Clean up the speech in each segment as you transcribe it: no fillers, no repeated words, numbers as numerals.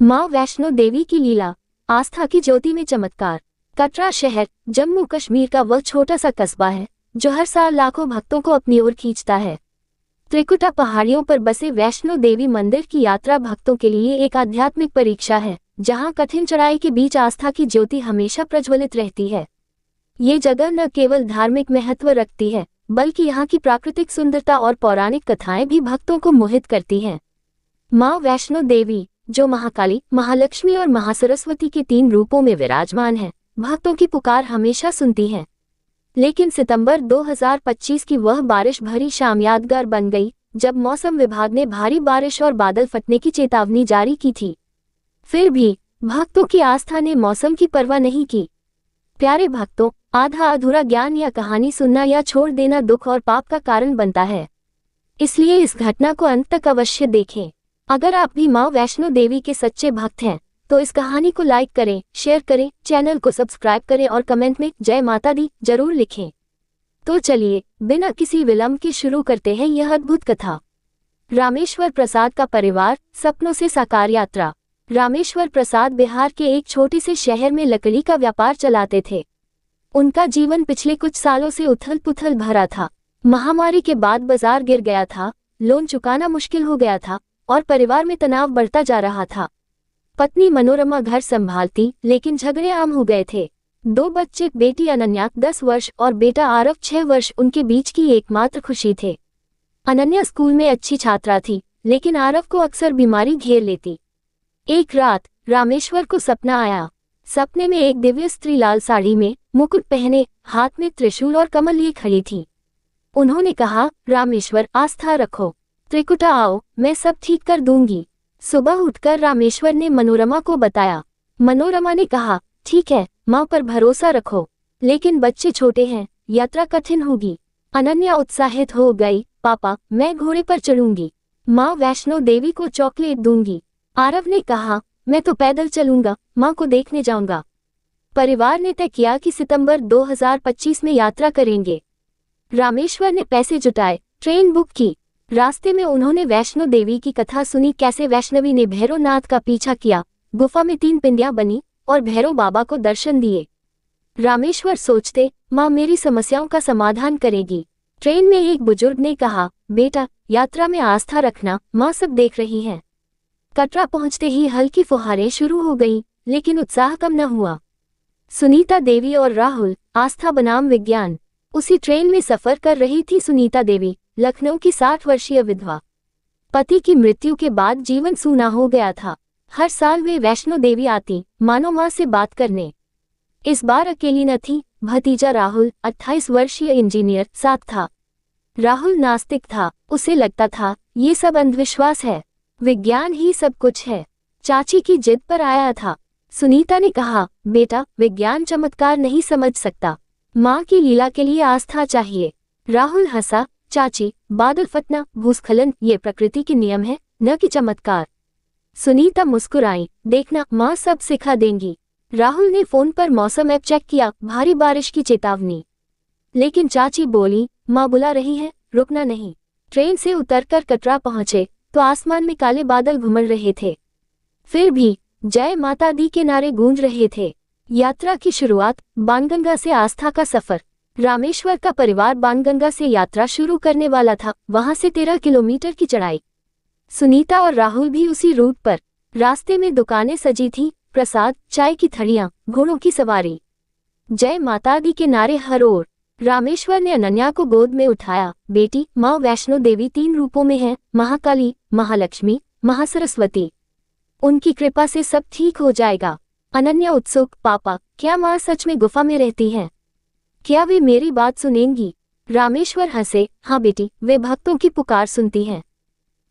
मां वैष्णो देवी की लीला, आस्था की ज्योति में चमत्कार। कटरा शहर जम्मू कश्मीर का वह छोटा सा कस्बा है जो हर साल लाखों भक्तों को अपनी ओर खींचता है। त्रिकुटा पहाड़ियों पर बसे वैष्णो देवी मंदिर की यात्रा भक्तों के लिए एक आध्यात्मिक परीक्षा है, जहां कठिन चढ़ाई के बीच आस्था की ज्योति हमेशा प्रज्वलित रहती है। ये जगह न केवल धार्मिक महत्व रखती है, बल्कि यहाँ की प्राकृतिक सुंदरता और पौराणिक कथाएं भी भक्तों को मोहित करती हैं। मां वैष्णो देवी, जो महाकाली, महालक्ष्मी और महासरस्वती के 3 रूपों में विराजमान है, भक्तों की पुकार हमेशा सुनती हैं। लेकिन सितंबर 2025 की वह बारिश भरी शाम यादगार बन गई, जब मौसम विभाग ने भारी बारिश और बादल फटने की चेतावनी जारी की थी। फिर भी भक्तों की आस्था ने मौसम की परवाह नहीं की। प्यारे भक्तों, आधा अधूरा ज्ञान या कहानी सुनना या छोड़ देना दुख और पाप का कारण बनता है। इसलिए इस घटना को अंत तक अवश्य देखें। अगर आप भी मां वैष्णो देवी के सच्चे भक्त हैं, तो इस कहानी को लाइक करें, शेयर करें, चैनल को सब्सक्राइब करें और कमेंट में जय माता दी जरूर लिखें। तो चलिए बिना किसी विलंब के शुरू करते हैं यह अद्भुत कथा। रामेश्वर प्रसाद का परिवार, सपनों से साकार यात्रा। रामेश्वर प्रसाद बिहार के एक छोटे से शहर में लकड़ी का व्यापार चलाते थे। उनका जीवन पिछले कुछ सालों से उथल पुथल भरा था। महामारी के बाद बाजार गिर गया था, लोन चुकाना मुश्किल हो गया था और परिवार में तनाव बढ़ता जा रहा था। पत्नी मनोरमा घर संभालती, लेकिन झगड़े आम हो गए थे। 2 बच्चे, बेटी अनन्या 10 वर्ष और बेटा आरव 6 वर्ष उनके बीच की एकमात्र खुशी थे। अनन्या स्कूल में अच्छी छात्रा थी, लेकिन आरव को अक्सर बीमारी घेर लेती। एक रात रामेश्वर को सपना आया। सपने में एक दिव्य स्त्री लाल साड़ी में, मुकुट पहने, हाथ में त्रिशूल और कमल लिए खड़ी थी। उन्होंने कहा, रामेश्वर, आस्था रखो, त्रिकुटा आओ, मैं सब ठीक कर दूंगी। सुबह उठकर रामेश्वर ने मनोरमा को बताया। मनोरमा ने कहा, ठीक है, माँ पर भरोसा रखो, लेकिन बच्चे छोटे हैं, यात्रा कठिन होगी। अनन्या उत्साहित हो गई, पापा, मैं घोड़े पर चढ़ूंगी, माँ वैष्णो देवी को चॉकलेट दूंगी। आरव ने कहा, मैं तो पैदल चलूंगा, माँ को देखने जाऊंगा। परिवार ने तय किया कि सितंबर 2025 में यात्रा करेंगे। रामेश्वर ने पैसे जुटाए, ट्रेन बुक की। रास्ते में उन्होंने वैष्णो देवी की कथा सुनी, कैसे वैष्णवी ने भैरवनाथ का पीछा किया, गुफा में 3 पिंडियां बनी और भैरव बाबा को दर्शन दिए। रामेश्वर सोचते, माँ मेरी समस्याओं का समाधान करेगी। ट्रेन में एक बुजुर्ग ने कहा, बेटा, यात्रा में आस्था रखना, माँ सब देख रही हैं। कटरा पहुंचते ही हल्की फुहारें शुरू हो गईं, लेकिन उत्साह कम न हुआ। सुनीता देवी और राहुल, आस्था बनाम विज्ञान। उसी ट्रेन में सफर कर रही थी सुनीता देवी, लखनऊ की 60 वर्षीय विधवा। पति की मृत्यु के बाद जीवन सूना हो गया था। हर साल वे वैष्णो देवी आती, मानो मां से बात करने। इस बार अकेली न थी, भतीजा राहुल, 28 वर्षीय इंजीनियर, साथ था। राहुल नास्तिक था, उसे लगता था ये सब अंधविश्वास है, विज्ञान ही सब कुछ है। चाची की जिद पर आया था। सुनीता ने कहा, बेटा, विज्ञान चमत्कार नहीं समझ सकता, माँ की लीला के लिए आस्था चाहिए। राहुल हंसा, चाची, बादल फटना, भूस्खलन, ये प्रकृति के नियम है, न कि चमत्कार। सुनीता मुस्कुराई, देखना, माँ सब सिखा देंगी। राहुल ने फोन पर मौसम ऐप चेक किया, भारी बारिश की चेतावनी। लेकिन चाची बोली, माँ बुला रही है, रुकना नहीं। ट्रेन से उतरकर कटरा पहुंचे तो आसमान में काले बादल घुमड़ रहे थे। फिर भी जय माता दी के नारे गूंज रहे थे। यात्रा की शुरुआत, बाणगंगा से आस्था का सफर। रामेश्वर का परिवार बाणगंगा से यात्रा शुरू करने वाला था, वहां से 13 किलोमीटर की चढ़ाई। सुनीता और राहुल भी उसी रूट पर। रास्ते में दुकानें सजी थीं, प्रसाद, चाय की थड़ियां, घोड़ों की सवारी, जय माता दी के नारे हर ओर। रामेश्वर ने अनन्या को गोद में उठाया, बेटी, माँ वैष्णो देवी 3 रूपों में है, महाकाली, महालक्ष्मी, महासरस्वती। उनकी कृपा से सब ठीक हो जाएगा। अनन्या उत्सुक, पापा, क्या माँ सच में गुफा में रहती हैं? क्या वे मेरी बात सुनेंगी? रामेश्वर हंसे, हाँ बेटी, वे भक्तों की पुकार सुनती हैं,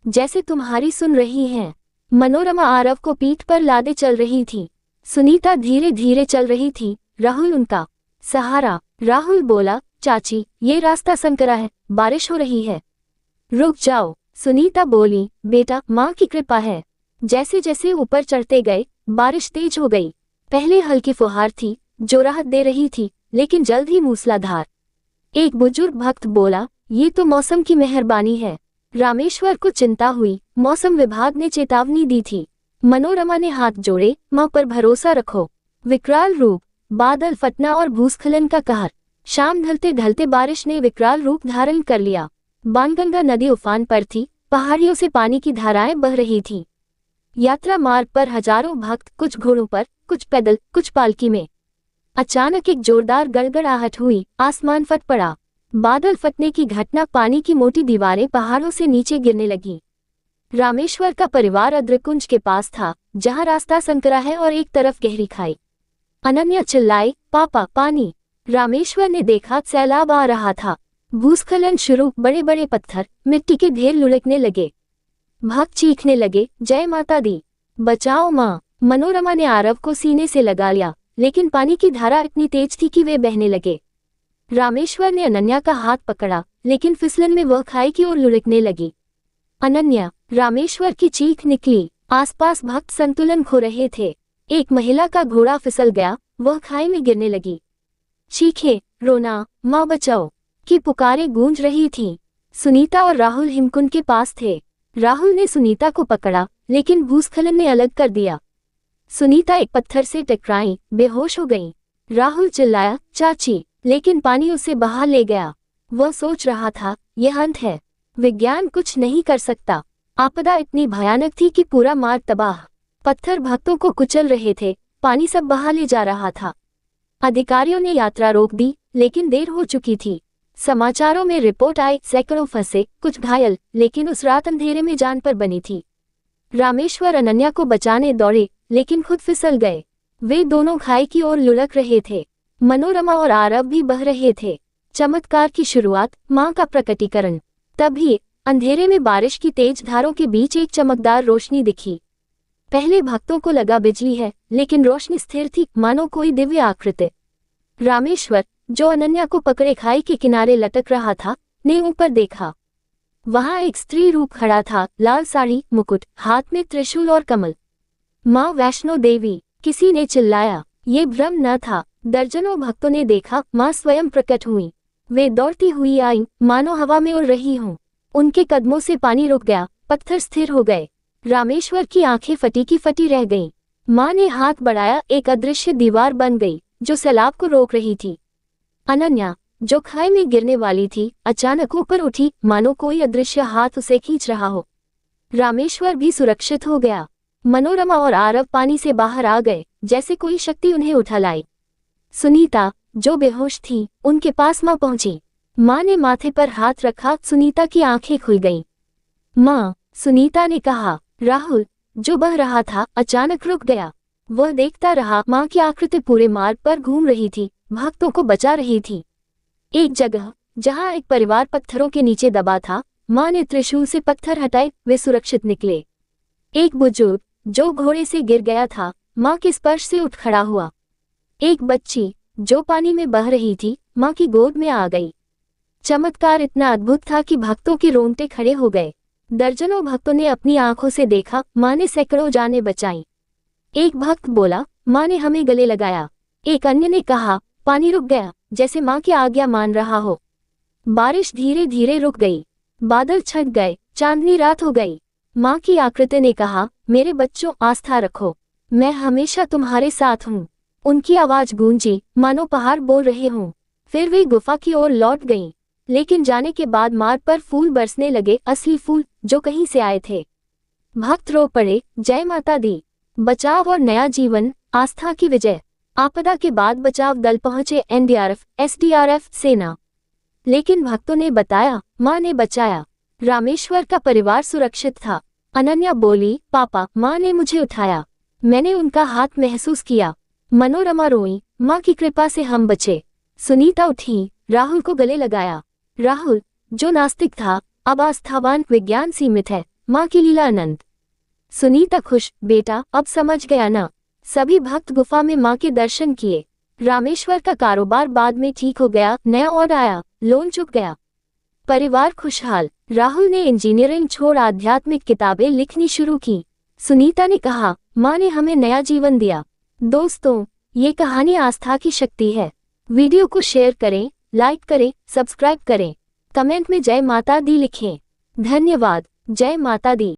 जैसे तुम्हारी सुन रही हैं। मनोरमा आरव को पीठ पर लादे चल रही थी। सुनीता धीरे धीरे चल रही थी, राहुल उनका सहारा। राहुल बोला, चाची, ये रास्ता संकरा है, बारिश हो रही है, रुक जाओ। सुनीता बोली, बेटा, माँ की कृपा है। जैसे जैसे ऊपर चढ़ते गए, बारिश तेज हो गई। पहले हल्की फुहार थी, जो राहत दे रही थी, लेकिन जल्द ही मूसलाधार। एक बुजुर्ग भक्त बोला, ये तो मौसम की मेहरबानी है। रामेश्वर को चिंता हुई, मौसम विभाग ने चेतावनी दी थी, मनोरमा ने हाथ जोड़े, माँ पर भरोसा रखो। विकराल रूप, बादल फटना और भूस्खलन का कहर। शाम ढलते ढलते बारिश ने विकराल रूप धारण कर लिया। बाणगंगा नदी उफान पर थी, पहाड़ियों से पानी की धाराएं बह रही थीं। यात्रा मार्ग पर हजारों भक्त, कुछ घोड़ों पर, कुछ पैदल, कुछ पालकी में। अचानक एक जोरदार गड़गड़ाहट हुई, आसमान फट पड़ा। बादल फटने की घटना, पानी की मोटी दीवारें पहाड़ों से नीचे गिरने लगीं। रामेश्वर का परिवार अद्रकुंज के पास था, जहां रास्ता संकरा है और एक तरफ गहरी खाई। अनन्या चिल्लाई, पापा, पानी। रामेश्वर ने देखा, सैलाब आ रहा था। भूस्खलन शुरू, बड़े बड़े पत्थर, मिट्टी के ढेर लुढ़कने लगे। भक्त चीखने लगे, जय माता दी, बचाओ माँ। मनोरमा ने आरव को सीने से लगा लिया, लेकिन पानी की धारा इतनी तेज थी कि वे बहने लगे। रामेश्वर ने अनन्या का हाथ पकड़ा, लेकिन फिसलन में वह खाई की ओर लुढ़कने लगी। अनन्या, रामेश्वर की चीख निकली। आसपास भक्त संतुलन खो रहे थे। एक महिला का घोड़ा फिसल गया, वह खाई में गिरने लगी। चीखें, रोना, माँ बचाओ की पुकारें गूंज रही थीं। सुनीता और राहुल हिमकुंड के पास थे। राहुल ने सुनीता को पकड़ा, लेकिन भूस्खलन ने अलग कर दिया। सुनीता एक पत्थर से टकराई, बेहोश हो गई। राहुल चिल्लाया, चाची, लेकिन पानी उसे बहा ले गया। वह सोच रहा था, यह अंत है, विज्ञान कुछ नहीं कर सकता। आपदा इतनी भयानक थी कि पूरा मार्ग तबाह। पत्थर भक्तों को कुचल रहे थे, पानी सब बहा ले जा रहा था। अधिकारियों ने यात्रा रोक दी, लेकिन देर हो चुकी थी। समाचारों में रिपोर्ट आई, सैकड़ों फंसे, कुछ घायल, लेकिन उस रात अंधेरे में जान पर बनी थी। रामेश्वर अनन्या को बचाने दौड़े, लेकिन खुद फिसल गए। वे दोनों खाई की ओर लुढ़क रहे थे। मनोरमा और आरव भी बह रहे थे। चमत्कार की शुरुआत, मां का प्रकटीकरण। तभी अंधेरे में बारिश की तेज धारों के बीच एक चमकदार रोशनी दिखी। पहले भक्तों को लगा बिजली है, लेकिन रोशनी स्थिर थी, मानो कोई दिव्य आकृति। रामेश्वर, जो अनन्या को पकड़े खाई के किनारे लटक रहा था, ने ऊपर देखा। वहां एक स्त्री रूप खड़ा था, लाल साड़ी, मुकुट, हाथ में त्रिशूल और कमल। माँ वैष्णो देवी, किसी ने चिल्लाया। ये भ्रम न था। दर्जनों भक्तों ने देखा, माँ स्वयं प्रकट हुई। वे दौड़ती हुई आईं, मानो हवा में उड़ रही हों। उनके कदमों से पानी रुक गया, पत्थर स्थिर हो गए। रामेश्वर की आंखें फटी की फटी रह गईं। माँ ने हाथ बढ़ाया, एक अदृश्य दीवार बन गई, जो सैलाब को रोक रही थी। अनन्या, जो खाई में गिरने वाली थी, अचानक ऊपर उठी, मानो कोई अदृश्य हाथ उसे खींच रहा हो। रामेश्वर भी सुरक्षित हो गया। मनोरमा और आरव पानी से बाहर आ गए, जैसे कोई शक्ति उन्हें उठा लाई। सुनीता, जो बेहोश थी, उनके पास माँ पहुंची। माँ ने माथे पर हाथ रखा, सुनीता की आंखें खुल गईं। माँ, सुनीता ने कहा। राहुल, जो बह रहा था, अचानक रुक गया। वह देखता रहा, माँ की आकृति पूरे मार्ग पर घूम रही थी, भक्तों को बचा रही थी। एक जगह, जहाँ एक परिवार पत्थरों के नीचे दबा था, माँ ने त्रिशूल से पत्थर हटाए, वे सुरक्षित निकले। एक बुजुर्ग, जो घोड़े से गिर गया था, माँ के स्पर्श से उठ खड़ा हुआ। एक बच्ची, जो पानी में बह रही थी, माँ की गोद में आ गई। चमत्कार इतना अद्भुत था कि भक्तों के रोंगटे खड़े हो गए। दर्जनों भक्तों ने अपनी आंखों से देखा, माँ ने सैकड़ों जानें बचाईं। एक भक्त बोला, माँ ने हमें गले लगाया। एक अन्य ने कहा, पानी रुक गया, जैसे माँ की आज्ञा मान रहा हो। बारिश धीरे धीरे रुक गई, बादल छट गए, चांदनी रात हो गई। माँ की आकृति ने कहा, मेरे बच्चों, आस्था रखो, मैं हमेशा तुम्हारे साथ हूँ। उनकी आवाज गूंजी, मानो पहाड़ बोल रहे हों। फिर वे गुफा की ओर लौट गईं, लेकिन जाने के बाद मार्ग पर फूल बरसने लगे, असली फूल, जो कहीं से आए थे। भक्त रो पड़े, जय माता दी, बचाव और नया जीवन, आस्था की विजय। आपदा के बाद बचाव दल पहुंचे, एनडीआरएफ, एसडीआरएफ, सेना। लेकिन भक्तों ने बताया, माँ ने बचाया। रामेश्वर का परिवार सुरक्षित था। अनन्या बोली, पापा, माँ ने मुझे उठाया, मैंने उनका हाथ महसूस किया। मनोरमा रोई, माँ की कृपा से हम बचे। सुनीता उठी, राहुल को गले लगाया। राहुल, जो नास्तिक था, अब आस्थावान, विज्ञान सीमित है, माँ की लीला अनंत। सुनीता खुश, बेटा, अब समझ गया ना। सभी भक्त गुफा में माँ के दर्शन किए। रामेश्वर का कारोबार बाद में ठीक हो गया, नया ऑर्डर आया, लोन चुक गया। परिवार खुशहाल। राहुल ने इंजीनियरिंग छोड़ आध्यात्मिक किताबें लिखनी शुरू की। सुनीता ने कहा, माँ ने हमें नया जीवन दिया। दोस्तों, ये कहानी आस्था की शक्ति है। वीडियो को शेयर करें, लाइक करें, सब्सक्राइब करें, कमेंट में जय माता दी लिखें। धन्यवाद। जय माता दी।